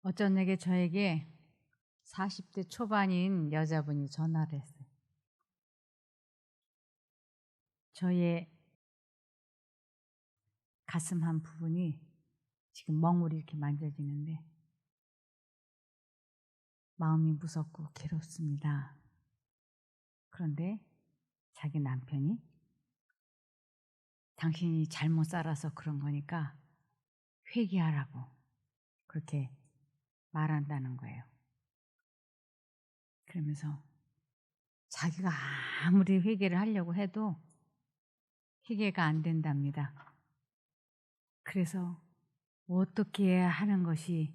어쩌냐게 저에게 40대 초반인 여자분이 전화를 했어요. 저의 가슴 한 부분이 지금 멍울이 이렇게 만져지는데 마음이 무섭고 괴롭습니다. 그런데 자기 남편이 당신이 잘못 살아서 그런 거니까 회개하라고 그렇게 말한다는 거예요. 그러면서 자기가 아무리 회개를 하려고 해도 회개가 안 된답니다. 그래서 어떻게 하는 것이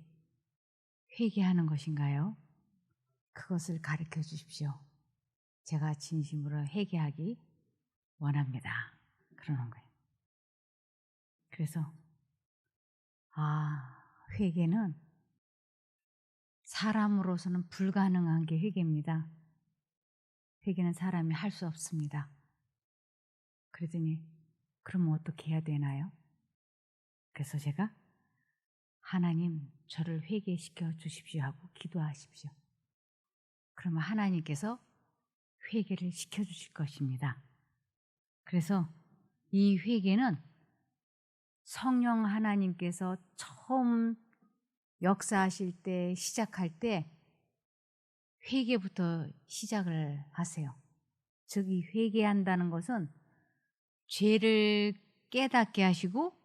회개하는 것인가요? 그것을 가르쳐 주십시오. 제가 진심으로 회개하기 원합니다. 그러는 거예요. 그래서 회개는 사람으로서는 불가능한 게 회개입니다. 회개는 사람이 할 수 없습니다. 그러더니 그럼 어떻게 해야 되나요? 그래서 제가 하나님 저를 회개시켜 주십시오 하고 기도하십시오. 그러면 하나님께서 회개를 시켜주실 것입니다. 그래서 이 회개는 성령 하나님께서 처음 역사하실 때 시작할 때 회개부터 시작을 하세요. 즉 이 회개한다는 것은 죄를 깨닫게 하시고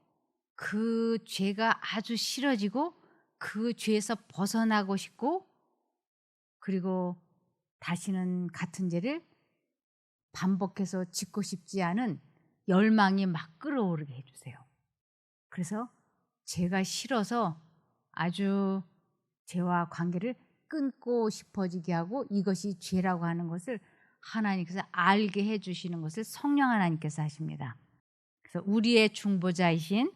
그 죄가 아주 싫어지고 그 죄에서 벗어나고 싶고 그리고 다시는 같은 죄를 반복해서 짓고 싶지 않은 열망이 막 끌어오르게 해주세요. 그래서 죄가 싫어서 아주 죄와 관계를 끊고 싶어지게 하고 이것이 죄라고 하는 것을 하나님께서 알게 해주시는 것을 성령 하나님께서 하십니다. 그래서 우리의 중보자이신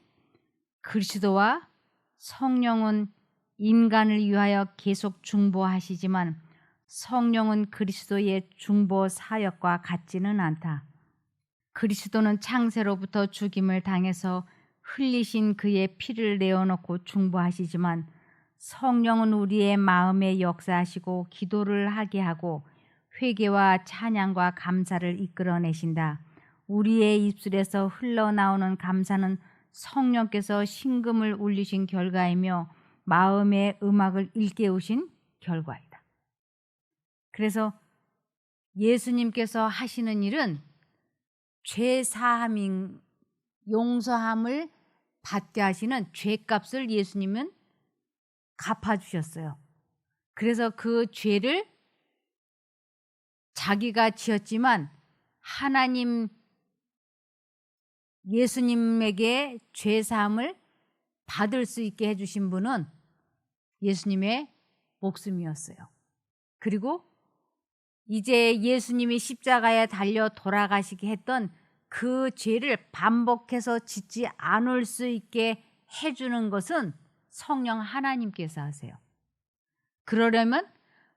그리스도와 성령은 인간을 위하여 계속 중보하시지만 성령은 그리스도의 중보 사역과 같지는 않다. 그리스도는 창세로부터 죽임을 당해서 흘리신 그의 피를 내어놓고 중보하시지만 성령은 우리의 마음에 역사하시고 기도를 하게 하고 회개와 찬양과 감사를 이끌어내신다. 우리의 입술에서 흘러나오는 감사는 성령께서 심금을 울리신 결과이며 마음의 음악을 일깨우신 결과이다. 그래서 예수님께서 하시는 일은 죄사함인 용서함을 받게 하시는 죄값을 예수님은 갚아주셨어요. 그래서 그 죄를 자기가 지었지만 하나님 예수님에게 죄사함을 받을 수 있게 해주신 분은 예수님의 목숨이었어요. 그리고 이제 예수님이 십자가에 달려 돌아가시게 했던 그 죄를 반복해서 짓지 않을 수 있게 해주는 것은 성령 하나님께서 하세요. 그러려면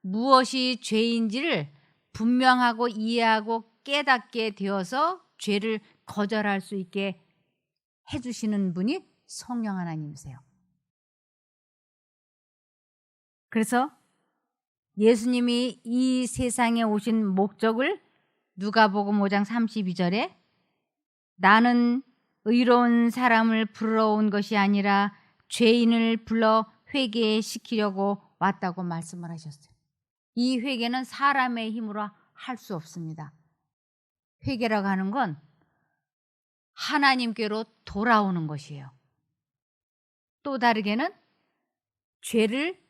무엇이 죄인지를 분명하고 이해하고 깨닫게 되어서 죄를 거절할 수 있게 해주시는 분이 성령 하나님이세요. 그래서 예수님이 이 세상에 오신 목적을 누가복음 5장 32절에 나는 의로운 사람을 부르러 온 것이 아니라 죄인을 불러 회개시키려고 왔다고 말씀을 하셨어요. 이 회개는 사람의 힘으로 할 수 없습니다. 회개라고 하는 건 하나님께로 돌아오는 것이에요. 또 다르게는 죄를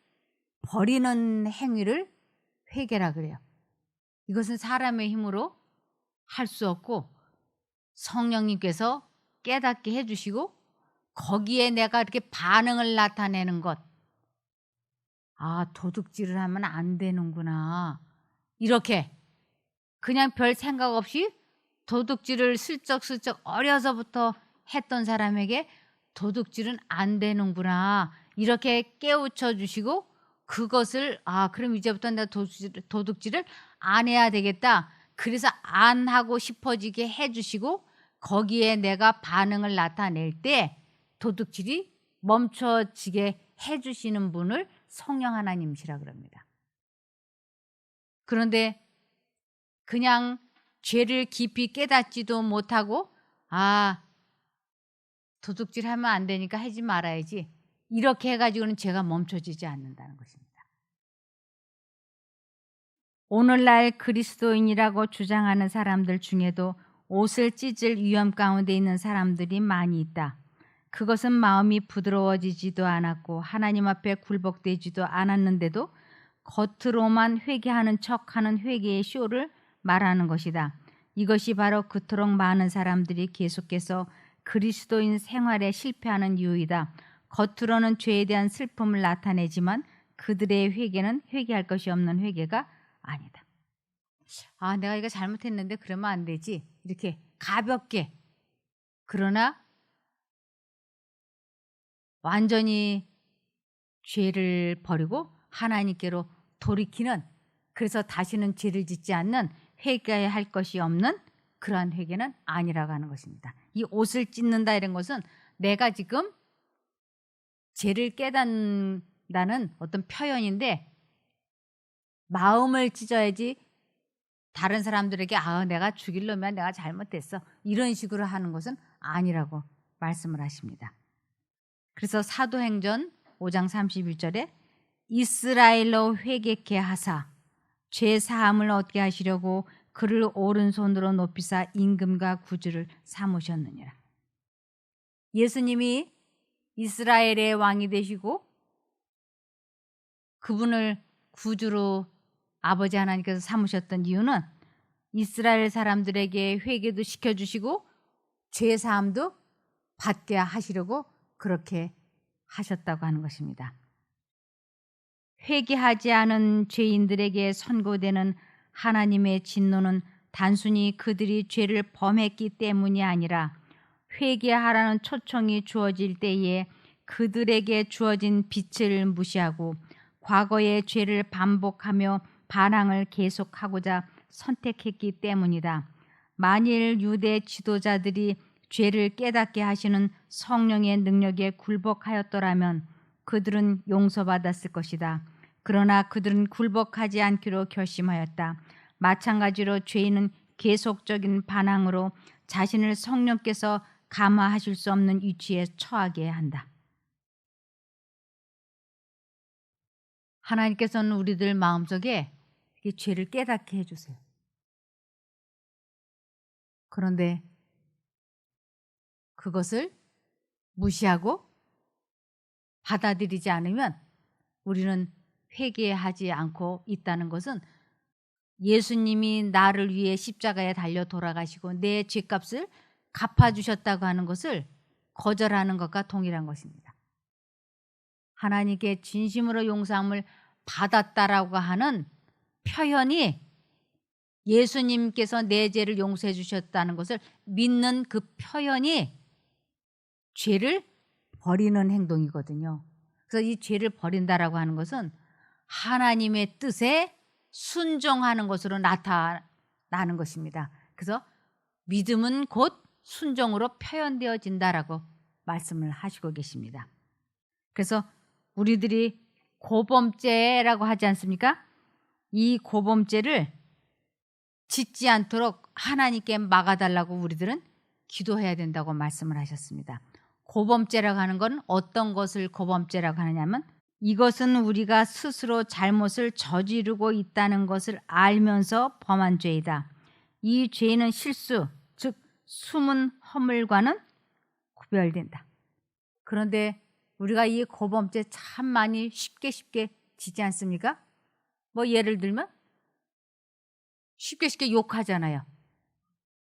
버리는 행위를 회개라 그래요. 이것은 사람의 힘으로 할 수 없고 성령님께서 깨닫게 해주시고 거기에 내가 이렇게 반응을 나타내는 것. 도둑질을 하면 안 되는구나. 이렇게 그냥 별 생각 없이 도둑질을 슬쩍슬쩍 어려서부터 했던 사람에게 도둑질은 안 되는구나. 이렇게 깨우쳐 주시고 그것을 그럼 이제부터 내가 도둑질을 안 해야 되겠다. 그래서 안 하고 싶어지게 해주시고 거기에 내가 반응을 나타낼 때 도둑질이 멈춰지게 해주시는 분을 성령 하나님이시라 그럽니다. 그런데 그냥 죄를 깊이 깨닫지도 못하고 도둑질하면 안 되니까 하지 말아야지, 이렇게 해가지고는 죄가 멈춰지지 않는다는 것입니다. 오늘날 그리스도인이라고 주장하는 사람들 중에도 옷을 찢을 위험 가운데 있는 사람들이 많이 있다. 그것은 마음이 부드러워지지도 않았고 하나님 앞에 굴복되지도 않았는데도 겉으로만 회개하는 척하는 회개의 쇼를 말하는 것이다. 이것이 바로 그토록 많은 사람들이 계속해서 그리스도인 생활에 실패하는 이유이다. 겉으로는 죄에 대한 슬픔을 나타내지만 그들의 회개는 회개할 것이 없는 회개가 아니다. 내가 이거 잘못했는데 그러면 안 되지, 이렇게 가볍게. 그러나 완전히 죄를 버리고 하나님께로 돌이키는, 그래서 다시는 죄를 짓지 않는, 회개할 것이 없는 그러한 회개는 아니라고 하는 것입니다. 이 옷을 찢는다 이런 것은 내가 지금 죄를 깨닫는다는 어떤 표현인데, 마음을 찢어야지 다른 사람들에게 내가 죽일 놈이야, 내가 잘못했어, 이런 식으로 하는 것은 아니라고 말씀을 하십니다. 그래서 사도행전 5장 31절에 이스라엘로 회개케 하사 죄 사함을 얻게 하시려고 그를 오른손으로 높이사 임금과 구주를 삼으셨느니라. 예수님이 이스라엘의 왕이 되시고 그분을 구주로 아버지 하나님께서 삼으셨던 이유는 이스라엘 사람들에게 회개도 시켜주시고 죄 사함도 받게 하시려고 그렇게 하셨다고 하는 것입니다. 회개하지 않은 죄인들에게 선고되는 하나님의 진노는 단순히 그들이 죄를 범했기 때문이 아니라 회개하라는 초청이 주어질 때에 그들에게 주어진 빛을 무시하고 과거의 죄를 반복하며 반항을 계속하고자 선택했기 때문이다. 만일 유대 지도자들이 죄를 깨닫게 하시는 성령의 능력에 굴복하였더라면 그들은 용서받았을 것이다. 그러나 그들은 굴복하지 않기로 결심하였다. 마찬가지로 죄인은 계속적인 반항으로 자신을 성령께서 감화하실 수 없는 위치에 처하게 한다. 하나님께서는 우리들 마음속에 죄를 깨닫게 해주세요. 그런데 그것을 무시하고 받아들이지 않으면 우리는 회개하지 않고 있다는 것은 예수님이 나를 위해 십자가에 달려 돌아가시고 내 죄값을 갚아주셨다고 하는 것을 거절하는 것과 동일한 것입니다. 하나님께 진심으로 용서함을 받았다라고 하는 표현이 예수님께서 내 죄를 용서해 주셨다는 것을 믿는 그 표현이 죄를 버리는 행동이거든요. 그래서 이 죄를 버린다라고 하는 것은 하나님의 뜻에 순종하는 것으로 나타나는 것입니다. 그래서 믿음은 곧 순종으로 표현되어진다라고 말씀을 하시고 계십니다. 그래서 우리들이 고범죄라고 하지 않습니까? 이 고범죄를 짓지 않도록 하나님께 막아달라고 우리들은 기도해야 된다고 말씀을 하셨습니다. 고범죄라고 하는 건 어떤 것을 고범죄라고 하느냐면 이것은 우리가 스스로 잘못을 저지르고 있다는 것을 알면서 범한 죄이다. 이 죄는 실수, 즉 숨은 허물과는 구별된다. 그런데 우리가 이 고범죄 참 많이 쉽게 짓지 않습니까? 뭐 예를 들면 쉽게 욕하잖아요.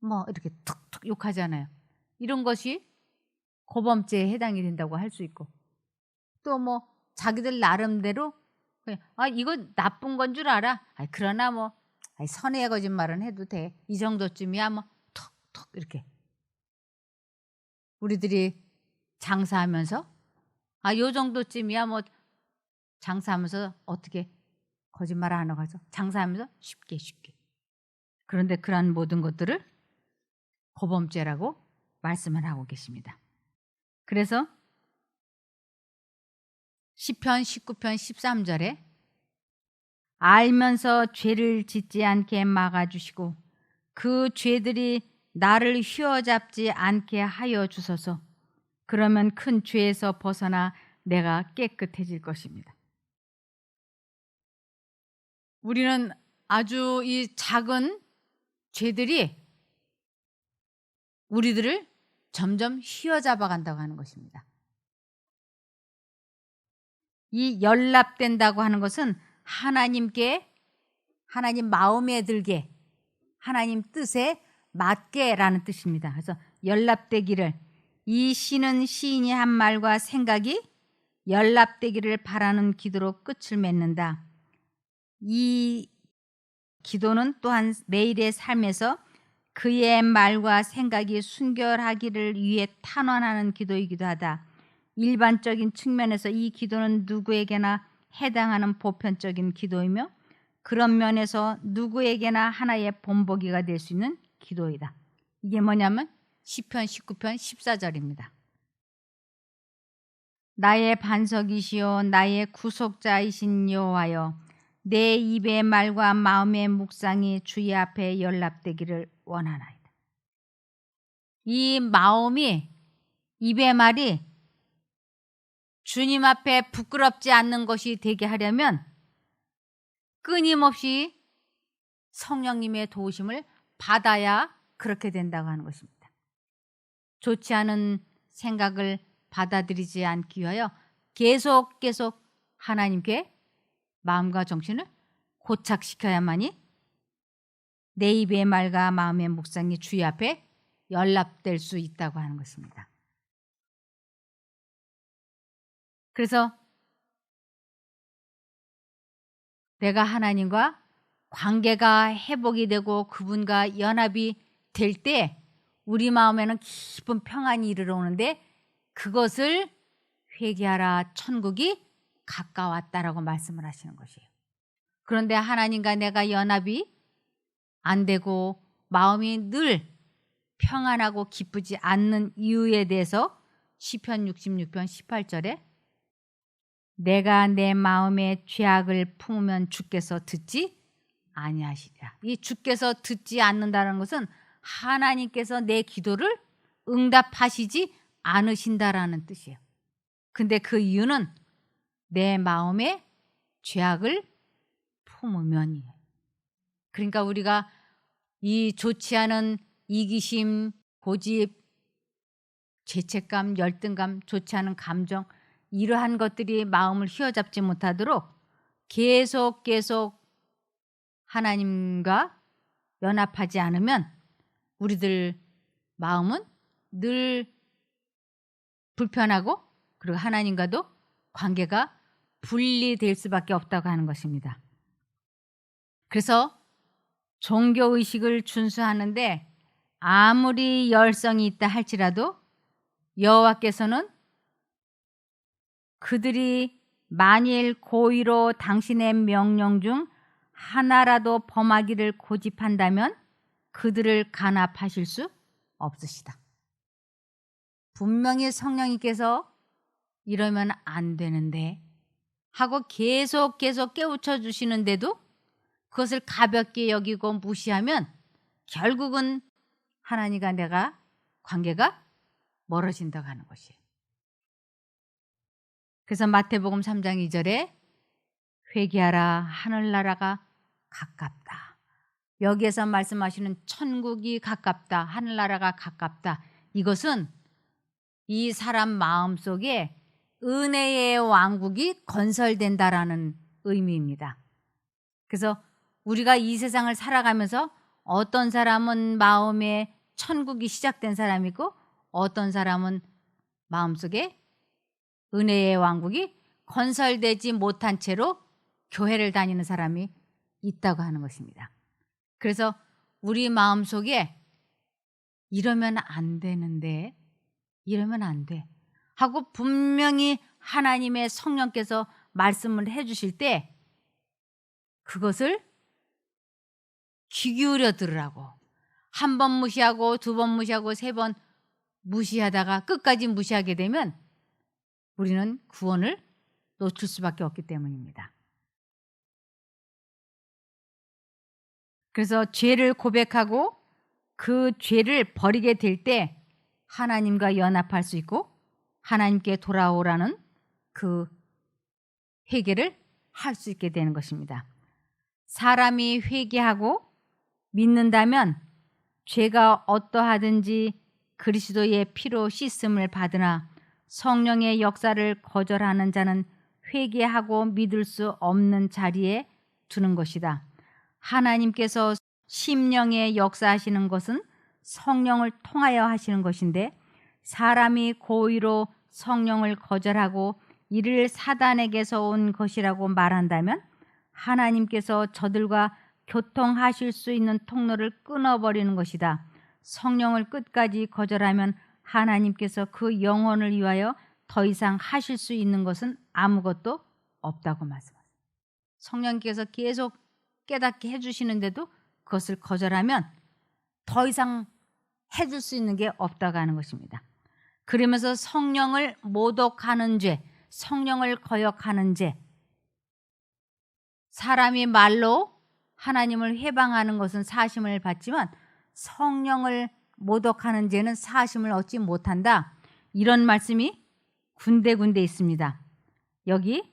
뭐 이렇게 툭툭 욕하잖아요. 이런 것이 고범죄에 해당이 된다고 할 수 있고, 또 뭐 자기들 나름대로 그냥 이거 나쁜 건 줄 알아. 그러나 뭐 선의의 거짓말은 해도 돼. 이 정도쯤이야 뭐 툭툭 이렇게. 우리들이 장사하면서 요 정도쯤이야 뭐 장사하면서 어떻게 거짓말 안 하고 장사하면서 쉽게. 그런데 그러한 모든 것들을 고범죄라고 말씀을 하고 계십니다. 그래서 시편 19편 13절에 알면서 죄를 짓지 않게 막아주시고 그 죄들이 나를 휘어잡지 않게 하여 주소서. 그러면 큰 죄에서 벗어나 내가 깨끗해질 것입니다. 우리는 아주 이 작은 죄들이 우리들을 점점 휘어잡아 간다고 하는 것입니다. 이 연락된다고 하는 것은 하나님께, 하나님 마음에 들게, 하나님 뜻에 맞게라는 뜻입니다. 그래서 연락되기를, 이 시는 시인이 한 말과 생각이 연락되기를 바라는 기도로 끝을 맺는다. 이 기도는 또한 매일의 삶에서 그의 말과 생각이 순결하기를 위해 탄원하는 기도이기도 하다. 일반적인 측면에서 이 기도는 누구에게나 해당하는 보편적인 기도이며 그런 면에서 누구에게나 하나의 본보기가 될 수 있는 기도이다. 이게 뭐냐면 시편 19편 14절입니다. 나의 반석이시요 나의 구속자이신 여호와여, 내 입의 말과 마음의 묵상이 주의 앞에 연락되기를 원하나이다. 이 마음이, 입의 말이 주님 앞에 부끄럽지 않는 것이 되게 하려면 끊임없이 성령님의 도우심을 받아야 그렇게 된다고 하는 것입니다. 좋지 않은 생각을 받아들이지 않기 위하여 계속 하나님께 마음과 정신을 고착시켜야만이 내 입의 말과 마음의 묵상이 주의 앞에 연락될 수 있다고 하는 것입니다. 그래서 내가 하나님과 관계가 회복이 되고 그분과 연합이 될 때 우리 마음에는 깊은 평안이 이르러 오는데 그것을 회개하라, 천국이 가까웠다라고 말씀을 하시는 것이에요. 그런데 하나님과 내가 연합이 안 되고 마음이 늘 평안하고 기쁘지 않는 이유에 대해서 시편 66편 18절에 내가 내 마음의 죄악을 품으면 주께서 듣지 아니하시리라. 이 주께서 듣지 않는다는 것은 하나님께서 내 기도를 응답하시지 않으신다라는 뜻이에요. 근데 그 이유는 내 마음의 죄악을 품으면이에요. 그러니까 우리가 이 좋지 않은 이기심, 고집, 죄책감, 열등감, 좋지 않은 감정, 이러한 것들이 마음을 휘어잡지 못하도록 계속 하나님과 연합하지 않으면 우리들 마음은 늘 불편하고 그리고 하나님과도 관계가 분리될 수밖에 없다고 하는 것입니다. 그래서 종교의식을 준수하는데 아무리 열성이 있다 할지라도 여호와께서는 그들이 만일 고의로 당신의 명령 중 하나라도 범하기를 고집한다면 그들을 간합하실 수 없으시다. 분명히 성령님께서 이러면 안 되는데 하고 계속 깨우쳐 주시는데도 그것을 가볍게 여기고 무시하면 결국은 하나님과 내가 관계가 멀어진다고 하는 것이에요. 그래서 마태복음 3장 2절에 회개하라, 하늘나라가 가깝다. 여기에서 말씀하시는 천국이 가깝다, 하늘나라가 가깝다. 이것은 이 사람 마음속에 은혜의 왕국이 건설된다라는 의미입니다. 그래서 우리가 이 세상을 살아가면서 어떤 사람은 마음에 천국이 시작된 사람이고 어떤 사람은 마음속에 은혜의 왕국이 건설되지 못한 채로 교회를 다니는 사람이 있다고 하는 것입니다. 그래서 우리 마음속에 이러면 안 되는데, 이러면 안 돼 하고 분명히 하나님의 성령께서 말씀을 해주실 때 그것을 귀 기울여 들으라고, 한 번 무시하고 두 번 무시하고 세 번 무시하다가 끝까지 무시하게 되면 우리는 구원을 놓칠 수밖에 없기 때문입니다. 그래서 죄를 고백하고 그 죄를 버리게 될 때 하나님과 연합할 수 있고 하나님께 돌아오라는 그 회개를 할 수 있게 되는 것입니다. 사람이 회개하고 믿는다면 죄가 어떠하든지 그리스도의 피로 씻음을 받으나 성령의 역사를 거절하는 자는 회개하고 믿을 수 없는 자리에 두는 것이다. 하나님께서 심령에 역사하시는 것은 성령을 통하여 하시는 것인데 사람이 고의로 성령을 거절하고 이를 사단에게서 온 것이라고 말한다면 하나님께서 저들과 교통하실 수 있는 통로를 끊어버리는 것이다. 성령을 끝까지 거절하면 하나님께서 그 영혼을 위하여 더 이상 하실 수 있는 것은 아무것도 없다고 말씀하세요. 성령께서 계속 깨닫게 해주시는데도 그것을 거절하면 더 이상 해줄 수 있는 게 없다고 하는 것입니다. 그러면서 성령을 모독하는 죄, 성령을 거역하는 죄, 사람이 말로 하나님을 회방하는 것은 사심을 받지만 성령을 모독하는 죄는 사심을 얻지 못한다. 이런 말씀이 군데군데 있습니다. 여기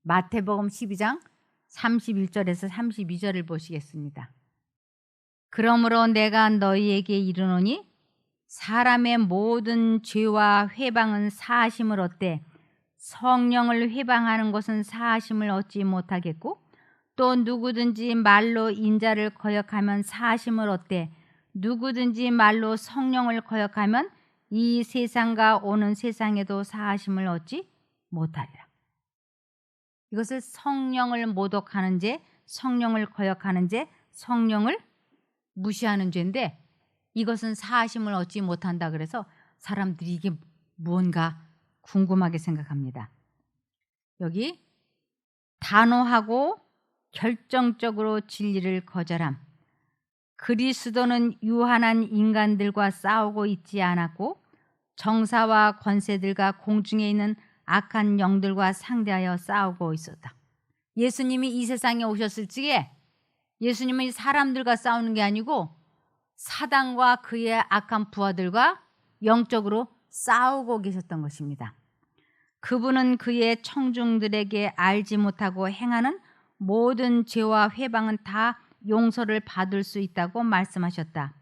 마태복음 12장 31절에서 32절을 보시겠습니다. 그러므로 내가 너희에게 이르노니 사람의 모든 죄와 회방은 사심을 얻되 성령을 회방하는 것은 사심을 얻지 못하겠고 또 누구든지 말로 인자를 거역하면 사심을 얻되 누구든지 말로 성령을 거역하면 이 세상과 오는 세상에도 사심을 얻지 못하리라. 이것을 성령을 모독하는 죄, 성령을 거역하는 죄, 성령을 무시하는 죄인데 이것은 사심을 얻지 못한다 그래서 사람들이 이게 뭔가 궁금하게 생각합니다. 여기 단호하고 결정적으로 진리를 거절함. 그리스도는 유한한 인간들과 싸우고 있지 않았고 정사와 권세들과 공중에 있는 악한 영들과 상대하여 싸우고 있었다. 예수님이 이 세상에 오셨을 적에 예수님은 사람들과 싸우는 게 아니고 사단과 그의 악한 부하들과 영적으로 싸우고 계셨던 것입니다. 그분은 그의 청중들에게 알지 못하고 행하는 모든 죄와 회방은 다 용서를 받을 수 있다고 말씀하셨다.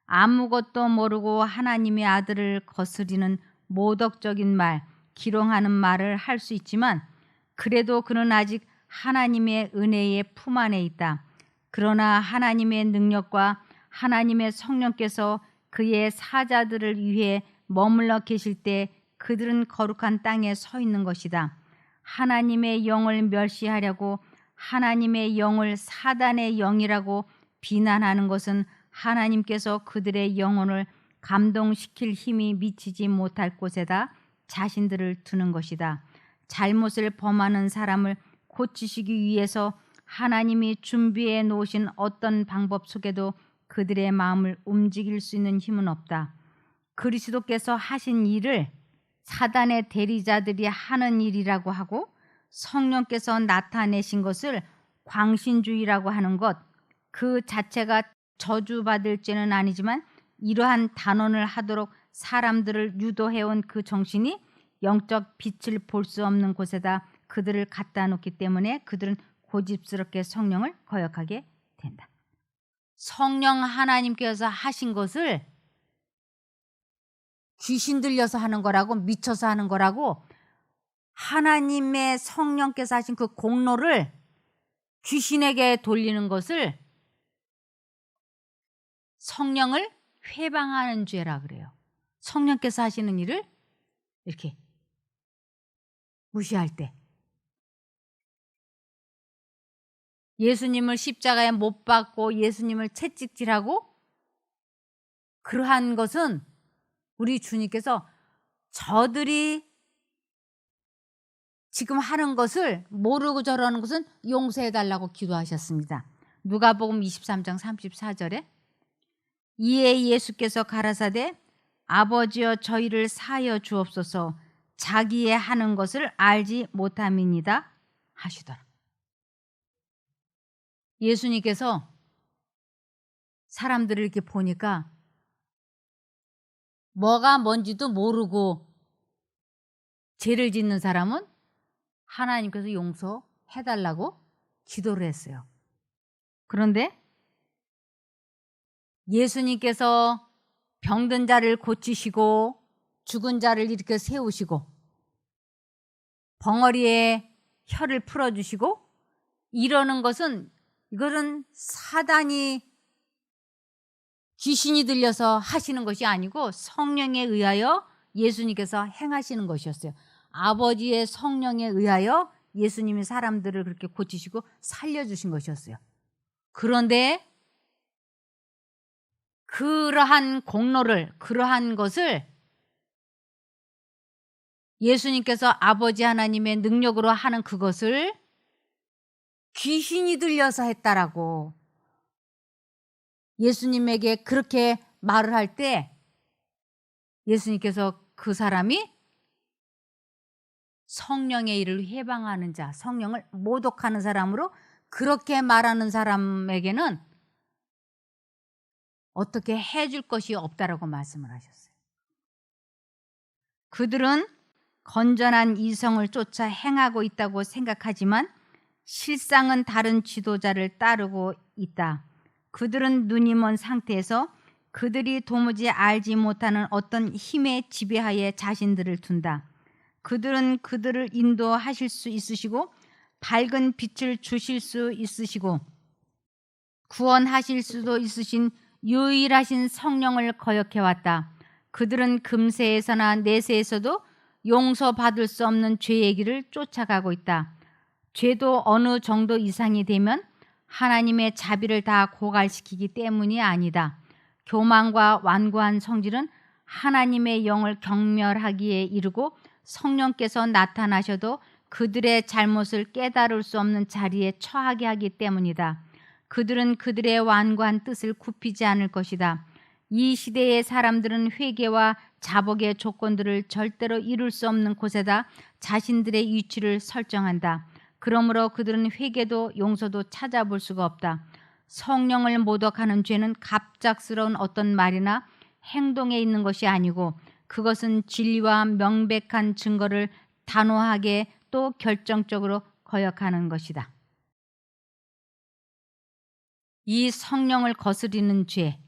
아무것도 모르고 하나님의 아들을 거스리는 모독적인 말, 기롱하는 말을 할 수 있지만 그래도 그는 아직 하나님의 은혜의 품 안에 있다. 그러나 하나님의 능력과 하나님의 성령께서 그의 사자들을 위해 머물러 계실 때 그들은 거룩한 땅에 서 있는 것이다. 하나님의 영을 멸시하려고 하나님의 영을 사단의 영이라고 비난하는 것은 하나님께서 그들의 영혼을 감동시킬 힘이 미치지 못할 곳에다 자신들을 두는 것이다. 잘못을 범하는 사람을 고치시기 위해서 하나님이 준비해 놓으신 어떤 방법 속에도 그들의 마음을 움직일 수 있는 힘은 없다. 그리스도께서 하신 일을 사단의 대리자들이 하는 일이라고 하고 성령께서 나타내신 것을 광신주의라고 하는 것, 그 자체가 저주받을 죄는 아니지만 이러한 단언을 하도록 사람들을 유도해온 그 정신이 영적 빛을 볼 수 없는 곳에다 그들을 갖다 놓기 때문에 그들은 고집스럽게 성령을 거역하게 된다. 성령 하나님께서 하신 것을 귀신 들려서 하는 거라고, 미쳐서 하는 거라고, 하나님의 성령께서 하신 그 공로를 귀신에게 돌리는 것을 성령을 회방하는 죄라 그래요. 성령께서 하시는 일을 이렇게 무시할 때, 예수님을 십자가에 못 박고 예수님을 채찍질하고 그러한 것은 우리 주님께서 저들이 지금 하는 것을 모르고 저러는 것은 용서해달라고 기도하셨습니다. 누가복음 23장 34절에 이에 예수께서 가라사대 아버지여 저희를 사하여 주옵소서 자기의 하는 것을 알지 못함이니이다 하시더라. 예수님께서 사람들을 이렇게 보니까 뭐가 뭔지도 모르고 죄를 짓는 사람은 하나님께서 용서해달라고 기도를 했어요. 그런데 예수님께서 병든 자를 고치시고 죽은 자를 일으켜 세우시고 벙어리에 혀를 풀어주시고 이러는 것은 이거는 사단이 귀신이 들려서 하시는 것이 아니고 성령에 의하여 예수님께서 행하시는 것이었어요. 아버지의 성령에 의하여 예수님이 사람들을 그렇게 고치시고 살려주신 것이었어요. 그런데 그러한 공로를, 그러한 것을 예수님께서 아버지 하나님의 능력으로 하는 그것을 귀신이 들려서 했다라고 예수님에게 그렇게 말을 할 때 예수님께서 그 사람이 성령의 일을 해방하는 자, 성령을 모독하는 사람으로 그렇게 말하는 사람에게는 어떻게 해줄 것이 없다라고 말씀을 하셨어요. 그들은 건전한 이성을 쫓아 행하고 있다고 생각하지만 실상은 다른 지도자를 따르고 있다. 그들은 눈이 먼 상태에서 그들이 도무지 알지 못하는 어떤 힘의 지배하에 자신들을 둔다. 그들은 그들을 인도하실 수 있으시고 밝은 빛을 주실 수 있으시고 구원하실 수도 있으신 유일하신 성령을 거역해왔다. 그들은 금세에서나 내세에서도 용서받을 수 없는 죄의 길을 쫓아가고 있다. 죄도 어느 정도 이상이 되면 하나님의 자비를 다 고갈시키기 때문이 아니다. 교만과 완고한 성질은 하나님의 영을 경멸하기에 이르고 성령께서 나타나셔도 그들의 잘못을 깨달을 수 없는 자리에 처하게 하기 때문이다. 그들은 그들의 완고한 뜻을 굽히지 않을 것이다. 이 시대의 사람들은 회개와 자복의 조건들을 절대로 이룰 수 없는 곳에다 자신들의 위치를 설정한다. 그러므로 그들은 회개도 용서도 찾아볼 수가 없다. 성령을 모독하는 죄는 갑작스러운 어떤 말이나 행동에 있는 것이 아니고 그것은 진리와 명백한 증거를 단호하게 또 결정적으로 거역하는 것이다. 이 성령을 거스리는 죄,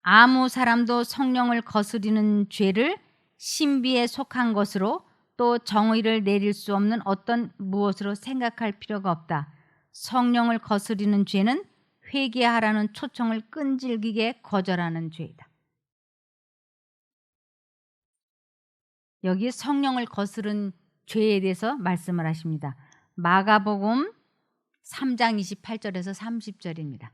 아무 사람도 성령을 거스리는 죄를 신비에 속한 것으로 또 정의를 내릴 수 없는 어떤 무엇으로 생각할 필요가 없다. 성령을 거스리는 죄는 회개하라는 초청을 끈질기게 거절하는 죄이다. 여기 성령을 거스른 죄에 대해서 말씀을 하십니다. 마가복음 3장 28절에서 30절입니다.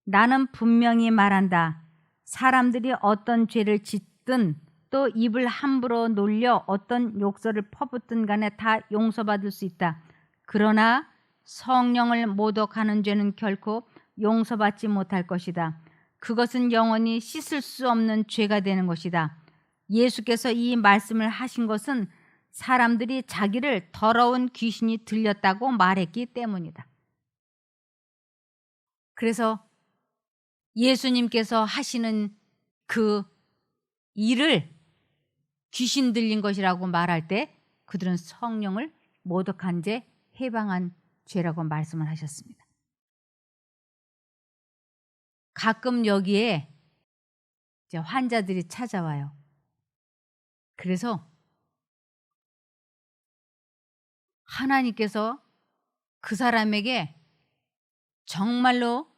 나는 분명히 말한다. 사람들이 어떤 죄를 짓든 또 입을 함부로 놀려 어떤 욕설을 퍼붓든 간에 다 용서받을 수 있다. 그러나 성령을 모독하는 죄는 결코 용서받지 못할 것이다. 그것은 영원히 씻을 수 없는 죄가 되는 것이다. 예수께서 이 말씀을 하신 것은 사람들이 자기를 더러운 귀신이 들렸다고 말했기 때문이다. 그래서 예수님께서 하시는 그 일을 귀신 들린 것이라고 말할 때 그들은 성령을 모독한 죄, 해방한 죄라고 말씀을 하셨습니다. 가끔 여기에 이제 환자들이 찾아와요. 그래서 하나님께서 그 사람에게 정말로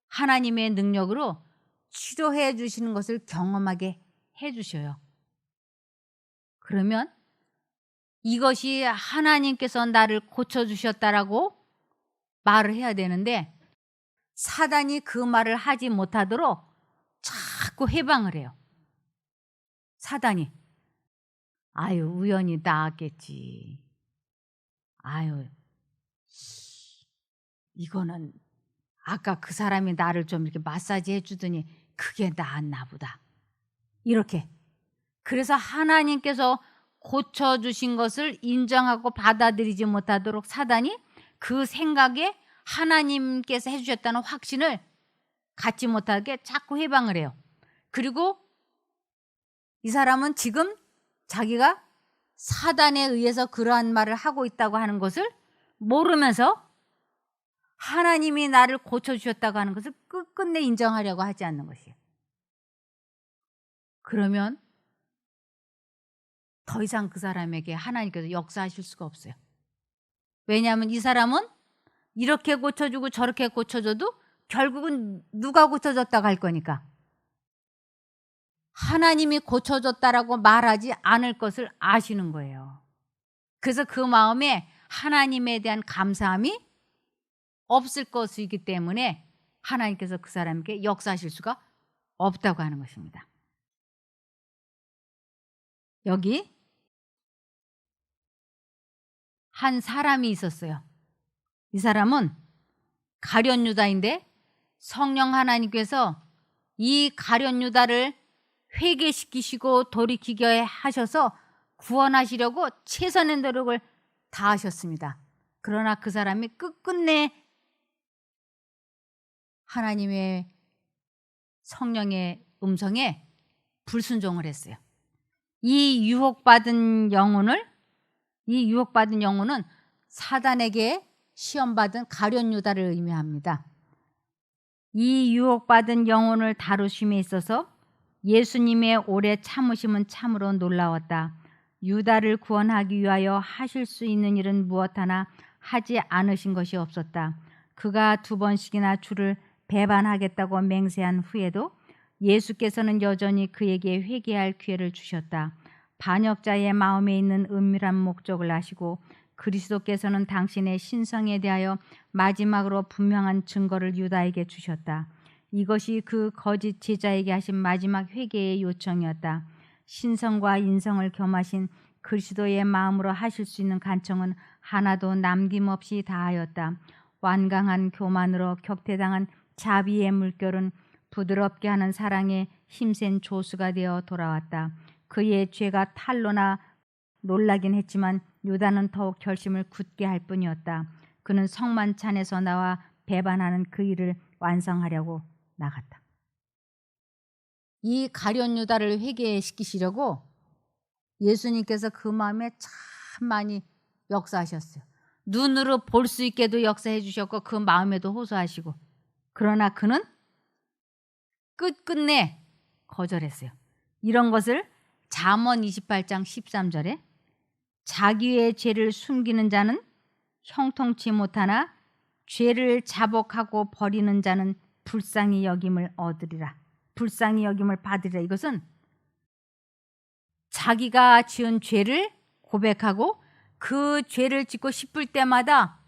하나님의 능력으로 치료해 주시는 것을 경험하게 해 주셔요. 그러면 이것이 하나님께서 나를 고쳐주셨다라고 말을 해야 되는데 사단이 그 말을 하지 못하도록 자꾸 해방을 해요. 사단이 아유 우연히 나았겠지. 아유 이거는 아까 그 사람이 나를 좀 이렇게 마사지 해주더니 그게 나았나 보다. 이렇게. 그래서 하나님께서 고쳐주신 것을 인정하고 받아들이지 못하도록 사단이 그 생각에 하나님께서 해주셨다는 확신을 갖지 못하게 자꾸 해방을 해요. 그리고 이 사람은 지금 자기가 사단에 의해서 그러한 말을 하고 있다고 하는 것을 모르면서 하나님이 나를 고쳐주셨다고 하는 것을 끝끝내 인정하려고 하지 않는 것이에요. 그러면 더 이상 그 사람에게 하나님께서 역사하실 수가 없어요. 왜냐하면 이 사람은 이렇게 고쳐주고 저렇게 고쳐줘도 결국은 누가 고쳐줬다고 할 거니까 하나님이 고쳐줬다라고 말하지 않을 것을 아시는 거예요. 그래서 그 마음에 하나님에 대한 감사함이 없을 것이기 때문에 하나님께서 그 사람에게 역사하실 수가 없다고 하는 것입니다. 여기 한 사람이 있었어요. 이 사람은 가룟 유다인데 성령 하나님께서 이 가룟 유다를 회개시키시고 돌이키게 하셔서 구원하시려고 최선의 노력을 다하셨습니다. 그러나 그 사람이 끝끝내 하나님의 성령의 음성에 불순종을 했어요. 이 유혹받은 영혼은 사단에게 시험받은 가룟 유다를 의미합니다. 이 유혹받은 영혼을 다루심에 있어서 예수님의 오래 참으심은 참으로 놀라웠다. 유다를 구원하기 위하여 하실 수 있는 일은 무엇 하나 하지 않으신 것이 없었다. 그가 2번씩이나 주를 배반하겠다고 맹세한 후에도 예수께서는 여전히 그에게 회개할 기회를 주셨다. 반역자의 마음에 있는 은밀한 목적을 아시고 그리스도께서는 당신의 신성에 대하여 마지막으로 분명한 증거를 유다에게 주셨다. 이것이 그 거짓 제자에게 하신 마지막 회개의 요청이었다. 신성과 인성을 겸하신 그리스도의 마음으로 하실 수 있는 간청은 하나도 남김없이 다하였다. 완강한 교만으로 격퇴당한 자비의 물결은 부드럽게 하는 사랑의 힘센 조수가 되어 돌아왔다. 그의 죄가 탄로나 놀라긴 했지만 유다는 더욱 결심을 굳게 할 뿐이었다. 그는 성만찬에서 나와 배반하는 그 일을 완성하려고 나갔다. 이 가룟 유다를 회개시키시려고 예수님께서 그 마음에 참 많이 역사하셨어요. 눈으로 볼 수 있게도 역사해 주셨고 그 마음에도 호소하시고, 그러나 그는 끝끝내 거절했어요. 이런 것을 잠언 28장 13절에 자기의 죄를 숨기는 자는 형통치 못하나 죄를 자복하고 버리는 자는 불쌍히 여김을 얻으리라. 불쌍히 여김을 받으리라. 이것은 자기가 지은 죄를 고백하고 그 죄를 짓고 싶을 때마다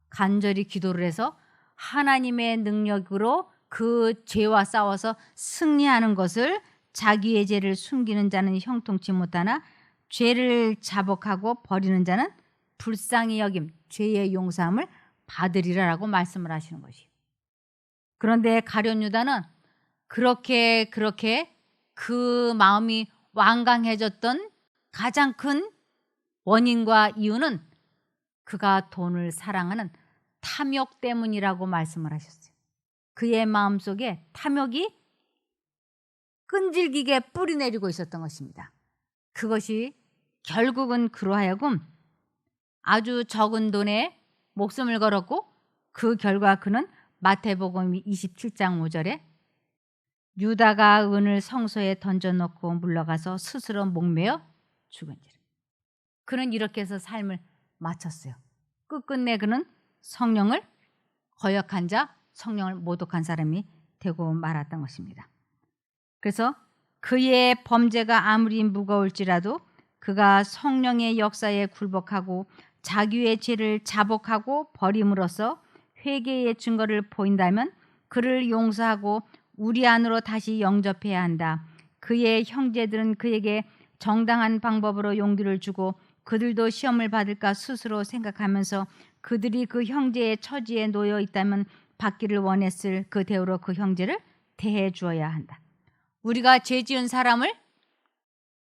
간절히 기도를 해서 하나님의 능력으로 그 죄와 싸워서 승리하는 것을, 자기의 죄를 숨기는 자는 형통치 못하나 죄를 자복하고 버리는 자는 불쌍히 여김, 죄의 용서함을 받으리라라고 말씀을 하시는 것이에요. 그런데 가룟 유다는 그렇게 그 마음이 완강해졌던 가장 큰 원인과 이유는 그가 돈을 사랑하는 탐욕 때문이라고 말씀을 하셨어요. 그의 마음속에 탐욕이 끈질기게 뿌리내리고 있었던 것입니다. 그것이 결국은 그로 하여금 아주 적은 돈에 목숨을 걸었고, 그 결과 그는 마태복음 27장 5절에 유다가 은을 성소에 던져놓고 물러가서 스스로 목매어 죽은지라. 그는 이렇게 해서 삶을 마쳤어요. 끝끝내 그는 성령을 거역한 자, 성령을 모독한 사람이 되고 말았던 것입니다. 그래서 그의 범죄가 아무리 무거울지라도 그가 성령의 역사에 굴복하고 자기의 죄를 자복하고 버림으로써 회개의 증거를 보인다면 그를 용서하고 우리 안으로 다시 영접해야 한다. 그의 형제들은 그에게 정당한 방법으로 용기를 주고 그들도 시험을 받을까 스스로 생각하면서 그들이 그 형제의 처지에 놓여 있다면 받기를 원했을 그 대우로 그 형제를 대해 주어야 한다. 우리가 죄 지은 사람을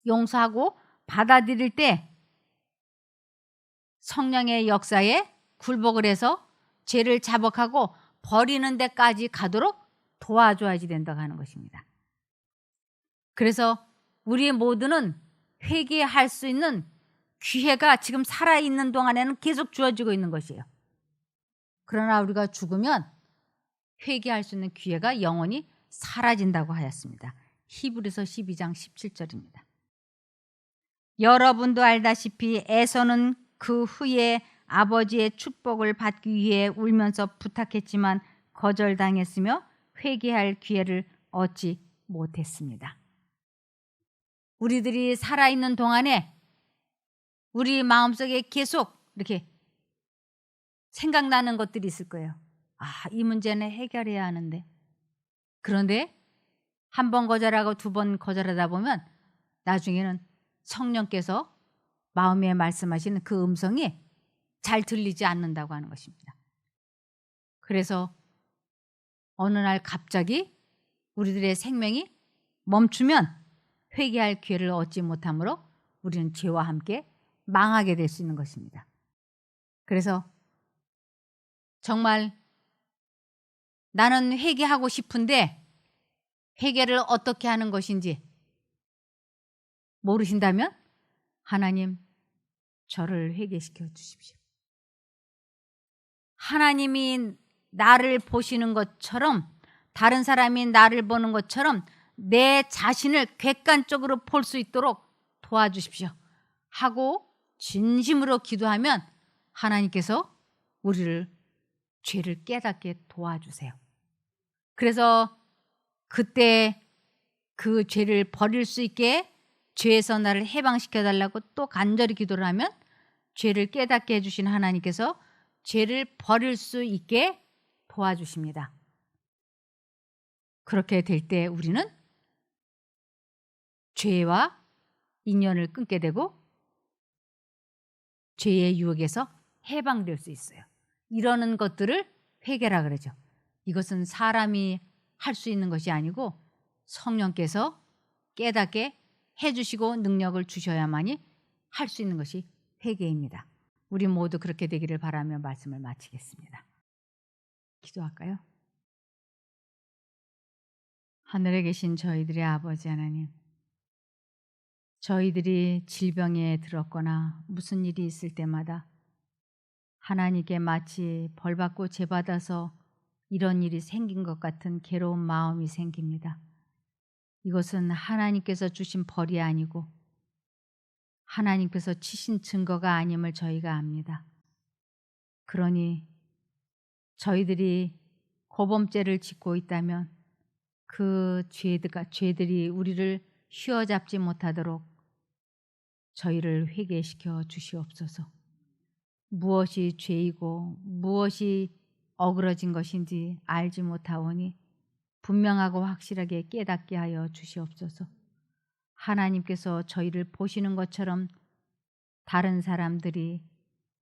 용서하고 받아들일 때 성령의 역사에 굴복을 해서 죄를 자복하고 버리는 데까지 가도록 도와줘야지 된다고 하는 것입니다. 그래서 우리 모두는 회개할 수 있는 기회가 지금 살아있는 동안에는 계속 주어지고 있는 것이에요. 그러나 우리가 죽으면 회개할 수 있는 기회가 영원히 사라진다고 하였습니다. 히브리서 12장 17절입니다. 여러분도 알다시피 에서는 그 후에 아버지의 축복을 받기 위해 울면서 부탁했지만 거절당했으며 회개할 기회를 얻지 못했습니다. 우리들이 살아있는 동안에 우리 마음속에 계속 이렇게 생각나는 것들이 있을 거예요. 이 문제는 해결해야 하는데. 그런데 한 번 거절하고 두 번 거절하다 보면 나중에는 성령께서 마음에 말씀하시는 그 음성이 잘 들리지 않는다고 하는 것입니다. 그래서 어느 날 갑자기 우리들의 생명이 멈추면 회개할 기회를 얻지 못하므로 우리는 죄와 함께 망하게 될 수 있는 것입니다. 그래서 정말 나는 회개하고 싶은데 회개를 어떻게 하는 것인지 모르신다면 하나님, 저를 회개시켜 주십시오. 하나님이 나를 보시는 것처럼, 다른 사람이 나를 보는 것처럼 내 자신을 객관적으로 볼 수 있도록 도와주십시오 하고 진심으로 기도하면 하나님께서 우리를 죄를 깨닫게 도와주세요. 그래서 그때 그 죄를 버릴 수 있게 죄에서 나를 해방시켜 달라고 또 간절히 기도를 하면 죄를 깨닫게 해주신 하나님께서 죄를 버릴 수 있게 도와주십니다. 그렇게 될 때 우리는 죄와 인연을 끊게 되고 죄의 유혹에서 해방될 수 있어요. 이러는 것들을 회개라 그러죠. 이것은 사람이 할 수 있는 것이 아니고 성령께서 깨닫게 해주시고 능력을 주셔야만이 할 수 있는 것이 회개입니다. 우리 모두 그렇게 되기를 바라며 말씀을 마치겠습니다. 기도할까요? 하늘에 계신 저희들의 아버지 하나님, 저희들이 질병에 들었거나 무슨 일이 있을 때마다 하나님께 마치 벌받고 죄받아서 이런 일이 생긴 것 같은 괴로운 마음이 생깁니다. 이것은 하나님께서 주신 벌이 아니고 하나님께서 치신 증거가 아님을 저희가 압니다. 그러니 저희들이 고범죄를 짓고 있다면 그 죄들이 우리를 휘어잡지 못하도록 저희를 회개시켜 주시옵소서. 무엇이 죄이고 무엇이 어그러진 것인지 알지 못하오니 분명하고 확실하게 깨닫게 하여 주시옵소서. 하나님께서 저희를 보시는 것처럼 다른 사람들이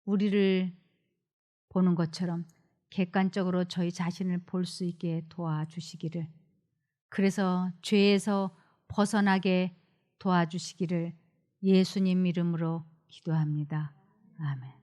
우리를 보는 것처럼 객관적으로 저희 자신을 볼 수 있게 도와주시기를, 그래서 죄에서 벗어나게 도와주시기를 예수님 이름으로 기도합니다. 아멘.